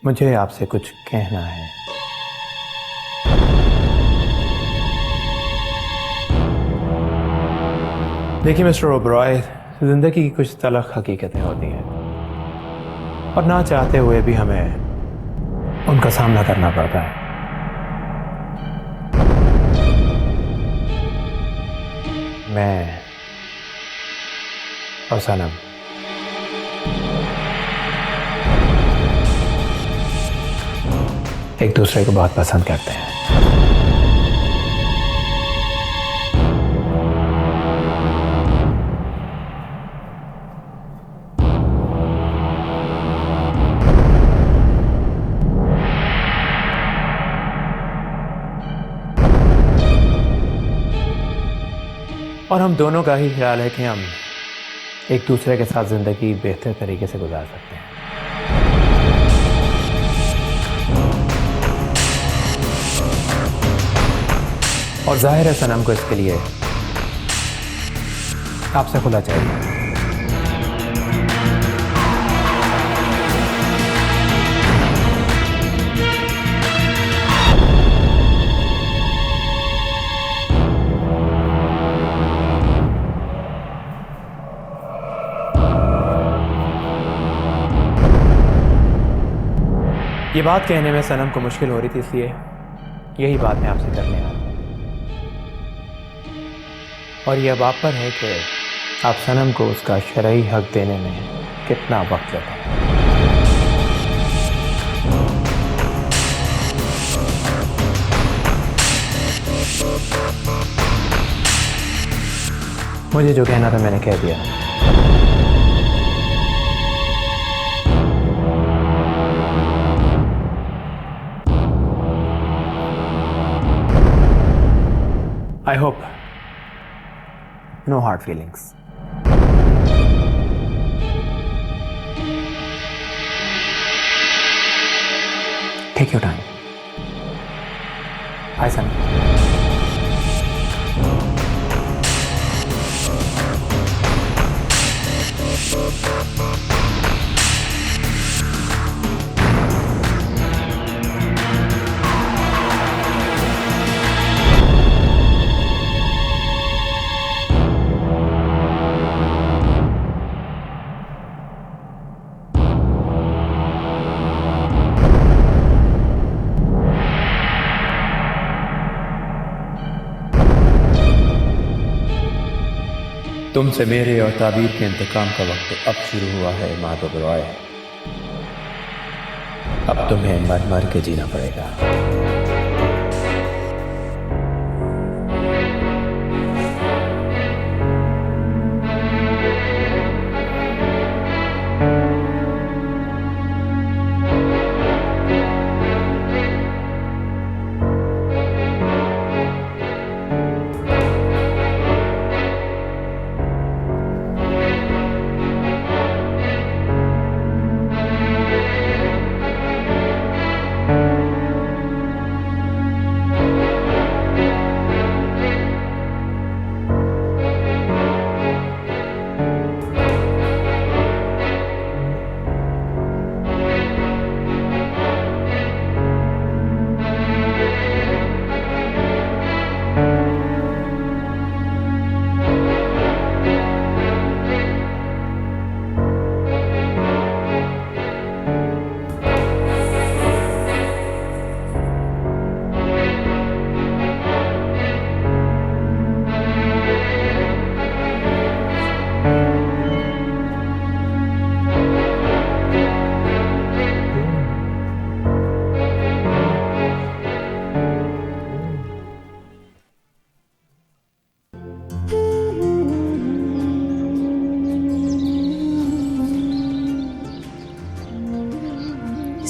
मुझे आपसे कुछ कहना है। देखिए मिस्टर ओबरॉय, जिंदगी की कुछ तलख हकीकतें होती हैं और ना चाहते हुए भी हमें उनका सामना करना पड़ता है। मैं और सनम एक दूसरे को बहुत पसंद करते हैं। और हम दोनों का ही ख्याल है कि हम एक दूसरे के साथ जिंदगी बेहतर तरीके से गुजार सकते हैं। और जाहिर है सनम को इसके लिए आपसे खुला चाहिए। ये बात कहने में सनम को मुश्किल हो रही थी, इसलिए यही बात मैं आपसे करने आ रहा हूं। और यह अब आप पर है कि आप सनम को उसका शरई हक देने में कितना वक्त लेते हैं। मुझे जो कहना था मैंने कह दिया। I hope no hard feelings. Take your time. Hi, Sunny. तुमसे मेरे और ताबीर के इंतकाम का वक्त अब शुरू हुआ है माधव ओबरॉय। अब तुम्हें मर मर के जीना पड़ेगा।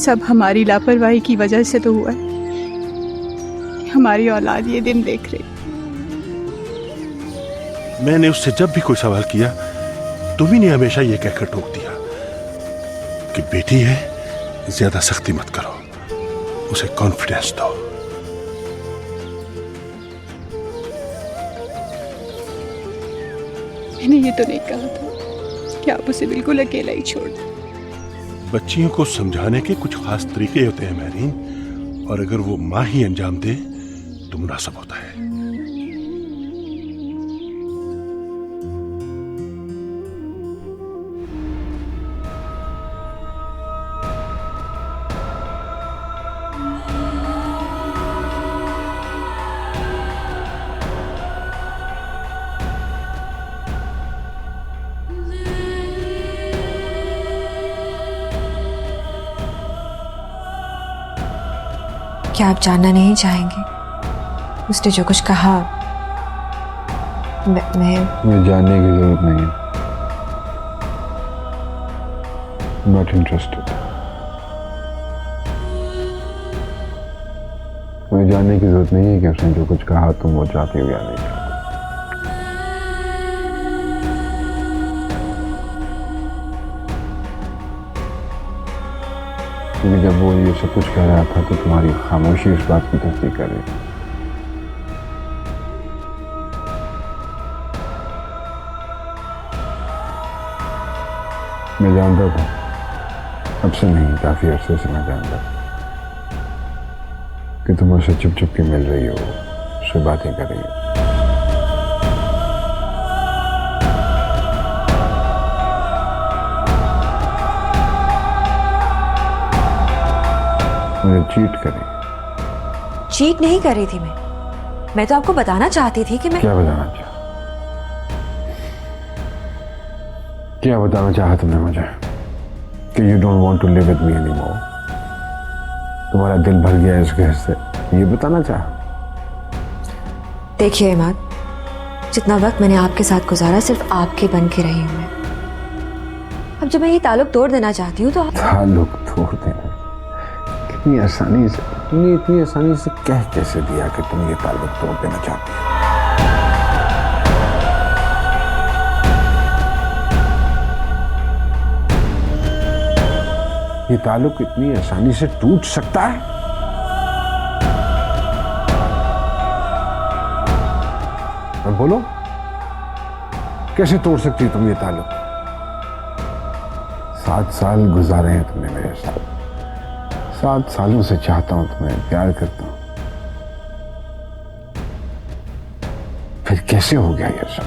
सब हमारी लापरवाही की वजह से तो हुआ है। हमारी औलाद ये दिन देख रही। मैंने उससे जब भी कोई सवाल किया तुम्ही ने हमेशा ये कहकर टोक दिया कि बेटी है, ज्यादा सख्ती मत करो, उसे कॉन्फिडेंस दो। मैंने ये तो नहीं कहा था कि आप उसे बिल्कुल अकेला ही छोड़ दें। बच्चियों को समझाने के कुछ खास तरीके होते हैं मैरीन, और अगर वो माँ ही अंजाम दे तो मुनासिब होता है। क्या आप जानना नहीं चाहेंगे उसने जो कुछ कहा? मैं जानने की जरूरत नहीं है। Not interested. मुझे जानने की जरूरत नहीं है कि उसने जो कुछ कहा तुम वो चाहते हो या नहीं चाहते। क्योंकि जब वो ये सब कुछ कह रहा था तो तुम्हारी खामोशी इस बात की तस्दीक कर रही थी। मैं जानता था, अब से नहीं काफी अरसे से मैं जानता कि तुम उससे चुप चुप के मिल रही हो, उससे बातें कर रही हो। मुझे चीट करी। चीट नहीं कर रही थी मैं तो आपको बताना चाहती थी कि मैं क्या बताना चाहा? क्या बताना चाहा तुमने मुझे? कि you don't want to live with me anymore. तुम्हारा दिल भर गया इस घर से, ये बताना चाहा? देखिए इमाद, जितना वक्त मैंने आपके साथ गुजारा सिर्फ आपके बन के रही हूं मैं। अब जब मैं ये ताल्लुक तोड़ देना चाहती हूँ तो ताल्लुक तोड़ देना? इतनी आसानी से तुमने इतनी आसानी से कह कैसे दिया कि तुम ये ताल्लुक तोड़ देना चाहती हो? ये ताल्लुक इतनी आसानी से टूट सकता है? अब बोलो, कैसे तोड़ सकती हो तुम ये ताल्लुक? 7 साल गुजारे हैं तुमने मेरे साथ। 7 सालों से चाहता हूं तुम्हें, प्यार करता हूं, फिर कैसे हो गया ये सब?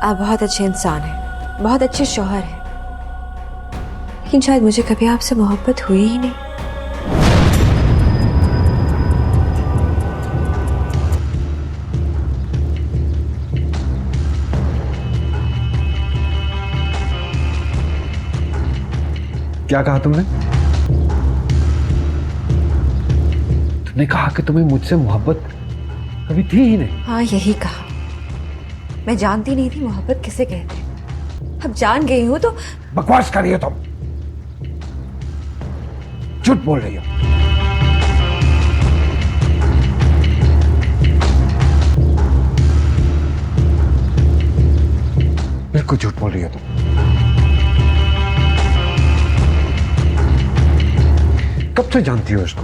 आप बहुत अच्छे इंसान हैं, बहुत अच्छे शौहर हैं, लेकिन शायद मुझे कभी आपसे मोहब्बत हुई ही नहीं। क्या कहा तुमने? तुमने कहा कि तुम्हें मुझसे मोहब्बत कभी थी ही नहीं। हाँ, यही कहा। मैं जानती नहीं थी मोहब्बत किसे कहते हैं। अब जान गई हूं तो। बकवास कर रही हो तुम, झूठ बोल रही हो। बिल्कुल झूठ बोल रही हो तुम। कब से जानती हो इसको?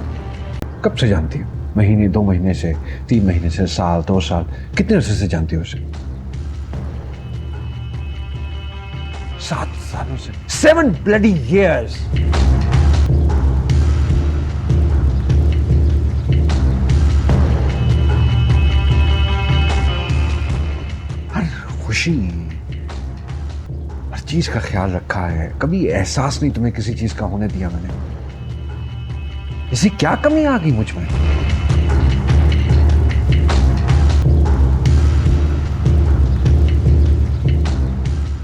कब से जानती हो? महीने, 2 महीने से, 3 महीने से, साल, 2 साल, कितने अरसे से जानती हो उसे? 7 सालों से। 7 bloody years। हर खुशी, हर चीज का ख्याल रखा है, कभी एहसास नहीं तुम्हें किसी चीज का होने दिया मैंने। इसी क्या कमी आ गई मुझ में?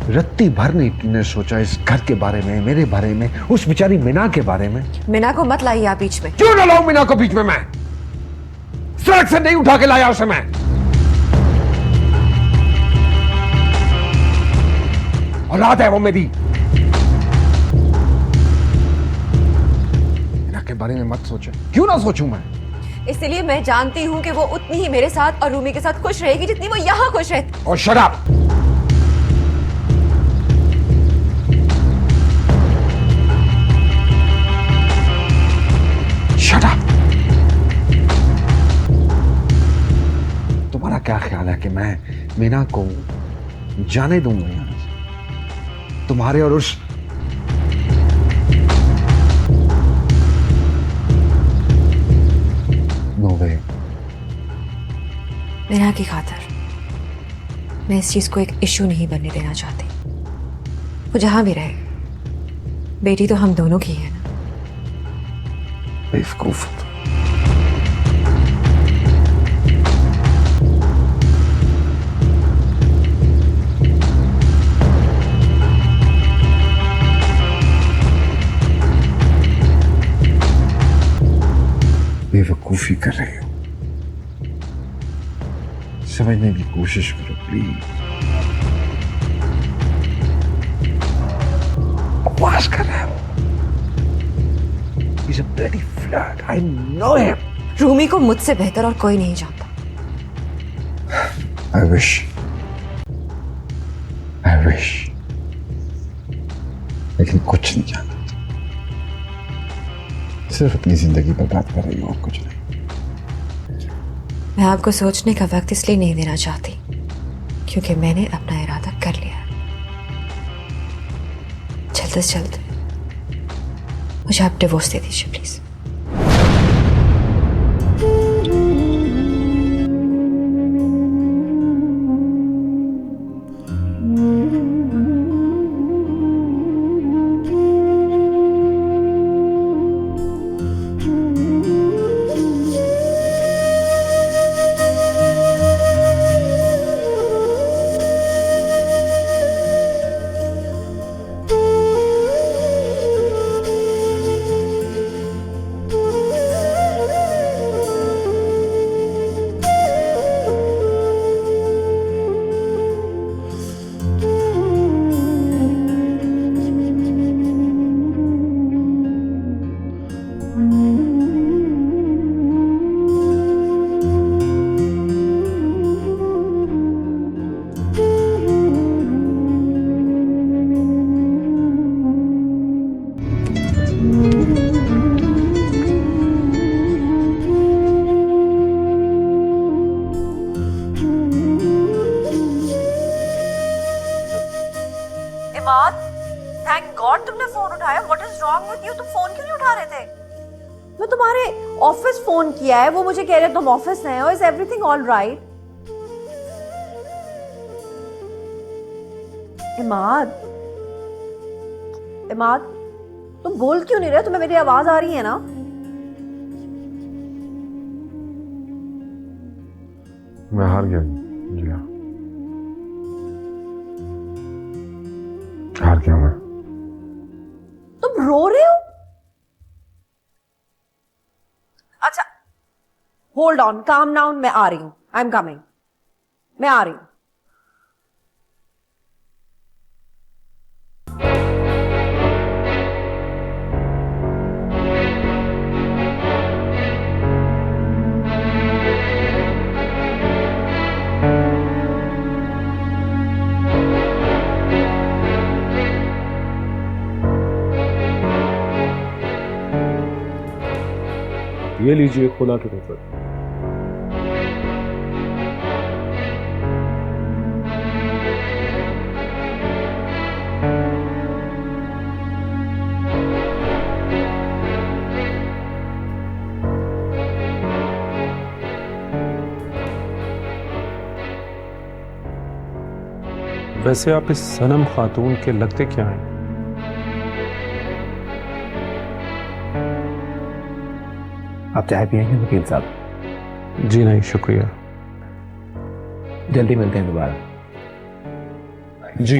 रत्ती भर नहीं तुमने सोचा इस घर के बारे में, मेरे बारे में, उस बेचारी मीना के बारे में। मीना को मत लाइए आप बीच में। क्यों ना लाऊं मीना को बीच में? मैं सड़क से नहीं उठा के लाया उसे मैं। औलाद है वो मेरी। मीना के बारे में मत सोचो। क्यों ना सोचूं मैं? इसलिए मैं जानती हूँ कि वो उतनी ही मेरे साथ और रूमी के साथ खुश रहेगी जितनी वो यहाँ खुश रहती। और शराब, तुम्हारा क्या ख्याल है कि मैं मीना को जाने दूंगा यहां से, तुम्हारे और उस नो वे। मीना की खातिर मैं इस चीज को एक इशू नहीं बनने देना चाहती। वो जहां भी रहे, बेटी तो हम दोनों की है ना। बेवकूफ। बेवकूफी कर रही हो, समझने की कोशिश करो प्लीज। बकवास कर रहे हो। He's a bloody flirt. I know him. Rumi को मुझसे बेहतर और कोई नहीं जानता। I wish. I wish. लेकिन कुछ नहीं जानता। सिर्फ अपनी जिंदगी बर्बाद कर रही हो और कुछ नहीं। मैं आपको सोचने का वक्त इसलिए नहीं देना चाहती क्योंकि मैंने अपना इरादा कर लिया। जल्द से जल्द मुझे आप डिवोर्स दे दीजिए प्लीज। इमाद, थैंक गॉड तुमने फोन उठाया। What is wrong with you? तुम फोन क्यों नहीं उठा रहे थे? मैं तुम्हारे ऑफिस फोन किया है, वो मुझे कह रहे तुम ऑफिस में हो। Is everything all right? Imad, Imad, तुम बोल क्यों नहीं रहे? तुम्हें मेरी आवाज आ रही है ना? मैं हार गया जिया, हार गया मैं। तुम रो रहे हो? अच्छा, होल्ड ऑन, काम डाउन, मैं आ रही हूं। आई एम कमिंग, मैं आ रही हूं। ये लीजिए खुदा की तोहफे। वैसे आप इस सनम खातून के लगते क्या हैं? आप चाय पियेंगे वकील साहब? जी नहीं शुक्रिया। जल्दी मिलते हैं दोबारा। जी।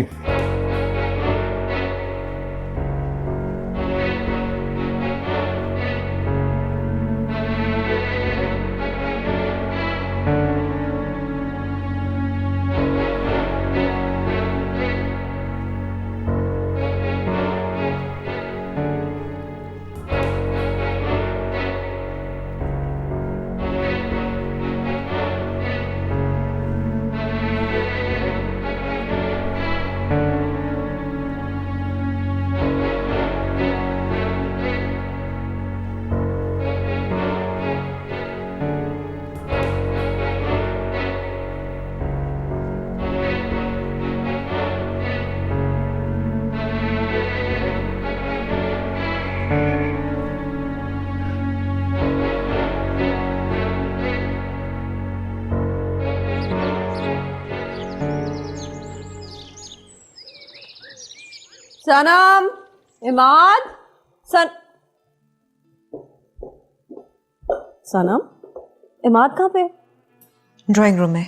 सनम, इमाद, सनम, इमाद कहाँ पे? ड्राइंग रूम में।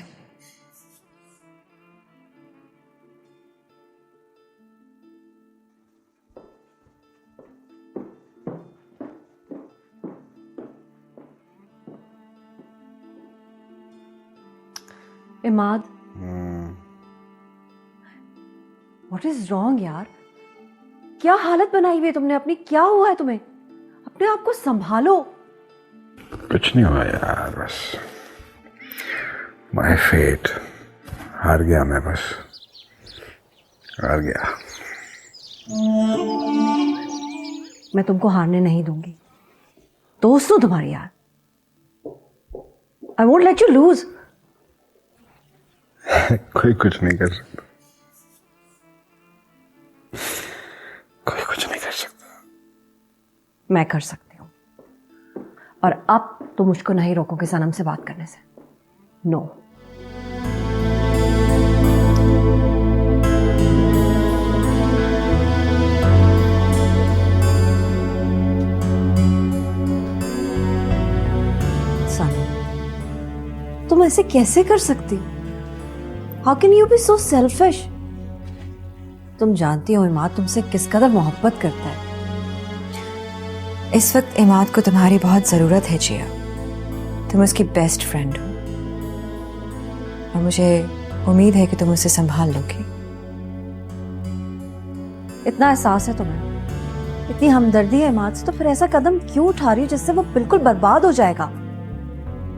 इमाद, व्हाट इज रॉन्ग यार? क्या हालत बनाई हुई है तुमने अपनी? क्या हुआ है तुम्हें? अपने आप को संभालो। कुछ नहीं हुआ यार, बस माय फेट, हार गया मैं, बस हार गया। मैं तुमको हारने नहीं दूंगी। दोस्त हूं तुम्हारी यार। I won't let you lose. कोई कुछ नहीं कर सकता, कोई कुछ नहीं कर सकता। मैं कर सकती हूँ, और अब तो मुझको नहीं रोकोगे सनम से बात करने से। नो। सनम, तुम ऐसे कैसे कर सकती हो? How can you be so selfish? तुम जानती हो इमाद तुमसे किस कदर मोहब्बत करता है। इस वक्त इमाद को तुम्हारी बहुत ज़रूरत है जिया। तुम उसकी बेस्ट फ्रेंड हो और मुझे उम्मीद है कि तुम उसे संभाल लोगी। इतना एहसास है तुम्हें, इतनी हमदर्दी है इमाद से, तो फिर ऐसा कदम क्यों उठा रही हो जिससे वो बिल्कुल बर्बाद हो जाएगा?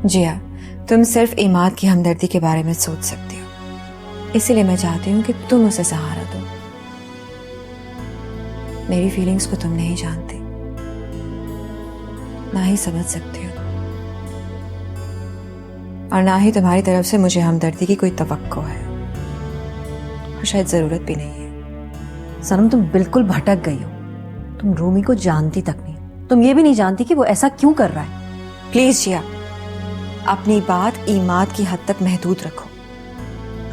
जिया, तुम सिर्फ इमाद की हमदर्दी के बारे में सोच सकती हो, इसीलिए मैं चाहती हूँ कि तुम उसे सहारा दो। मेरी फीलिंग्स को तुम नहीं जानती, ना ही समझ सकती हो, और ना ही तुम्हारी तरफ से मुझे हमदर्दी की कोई तवक्को है, और शायद जरूरत भी नहीं है। सनम, तुम बिल्कुल भटक गई हो। तुम रूमी को जानती तक नहीं। तुम ये भी नहीं जानती कि वो ऐसा क्यों कर रहा है। प्लीज जिया, अपनी बात इमाद की हद तक महदूद रखो।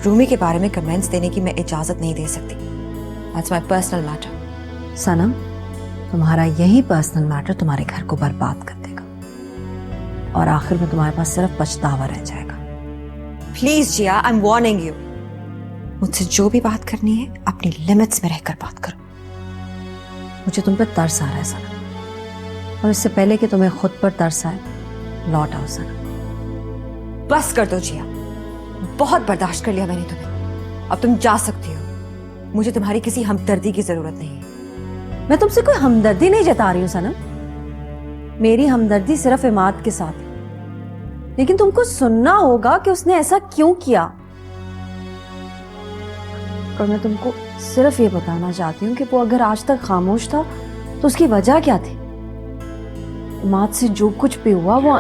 रूमी के बारे में कमेंट्स देने की मैं इजाजत नहीं दे सकती। That's my personal matter. सनम, तुम्हारा यही पर्सनल मैटर तुम्हारे घर को बर्बाद कर देगा, और आखिर में तुम्हारे पास सिर्फ पछतावा रह जाएगा। Please Jiya, I am warning you. मुझसे जो भी बात करनी है अपनी लिमिट्स में रहकर बात करो। मुझे तुम पर तरस आ रहा है सनम, और इससे पहले कि तुम्हें खुद पर तरस आए, लौट आओ सनम। बस कर दो जिया, बहुत बर्दाश्त कर लिया मैंने तुम्हें। अब तुम जा सकती हो। मुझे तुम्हारी किसी हमदर्दी की जरूरत नहीं है। मैं तुमसे कोई हमदर्दी नहीं जता रही हूँ सनम। मेरी हमदर्दी सिर्फ इमाद के साथ है, लेकिन तुमको सुनना होगा कि उसने ऐसा क्यों किया। और मैं तुमको सिर्फ ये बताना चाहती हूँ कि वो अगर आज तक खामोश था तो उसकी वजह क्या थी। इमाद से जो कुछ भी हुआ वो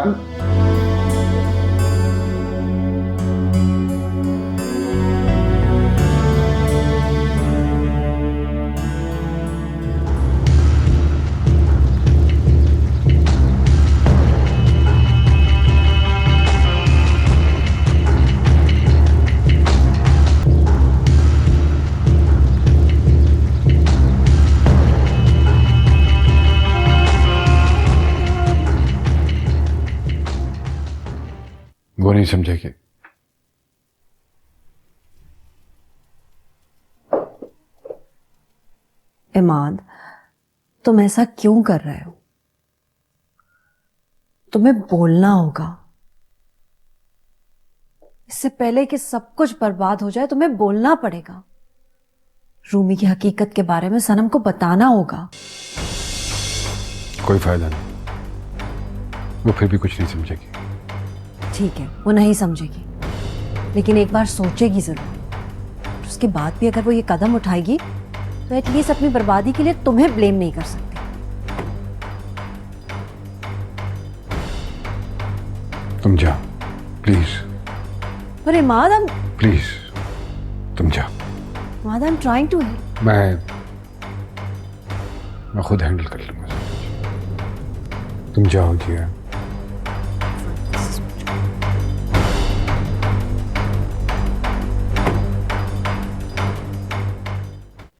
वो नहीं समझेगी। इमाद, तुम ऐसा क्यों कर रहे हो? तुम्हें बोलना होगा। इससे पहले कि सब कुछ बर्बाद हो जाए तुम्हें बोलना पड़ेगा। रूमी की हकीकत के बारे में सनम को बताना होगा। कोई फायदा नहीं, वो फिर भी कुछ नहीं समझेगी। ठीक है, वो नहीं समझेगी, लेकिन एक बार सोचेगी जरूर। उसके बाद भी अगर वो ये कदम उठाएगी तो एटलीस्ट अपनी बर्बादी के लिए तुम्हें ब्लेम नहीं कर सकती। तुम जाओ प्लीज। पर इमाद, प्लीज तुम जाओ। Imad, I am trying to help. मैं खुद हैंडल कर लूंगा। तुम जाओ जिया।